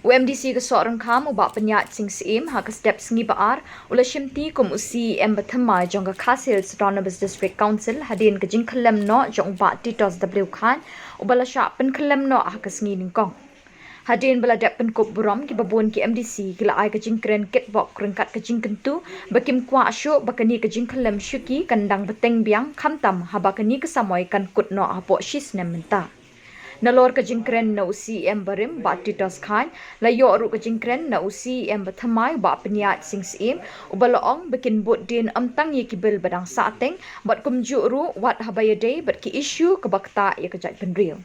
UMDC ke seorang kam ubak penyat sing sim ha ke step sengi baar ula shimti kum usi ember Thymmai jong ke Khasil Autonomous District Council hadin ke jing kelem no jong ba titos W Khan ubala sya pen kelem no ha ke sengi ningkong hadin bala dap pen kop buram ki babun ki MDC kila ai ke jing kren kitbok krengkat ke jing kentu bakim kwa asyo bakani ke jing kelem syuki kandang beteng biang khamtam ha bakani ke Samoi kan kut no apo shis nem menta Nalor ke jingkren na usi embarim ba titos khan layo ru ke jingkren na usi ember Thymmai ba peniat sing sim ubalaong bikin bot din amtang ye kibil badang sateng bat kumju ru wat habaya day bat ki issue ke bakta ye kejat penril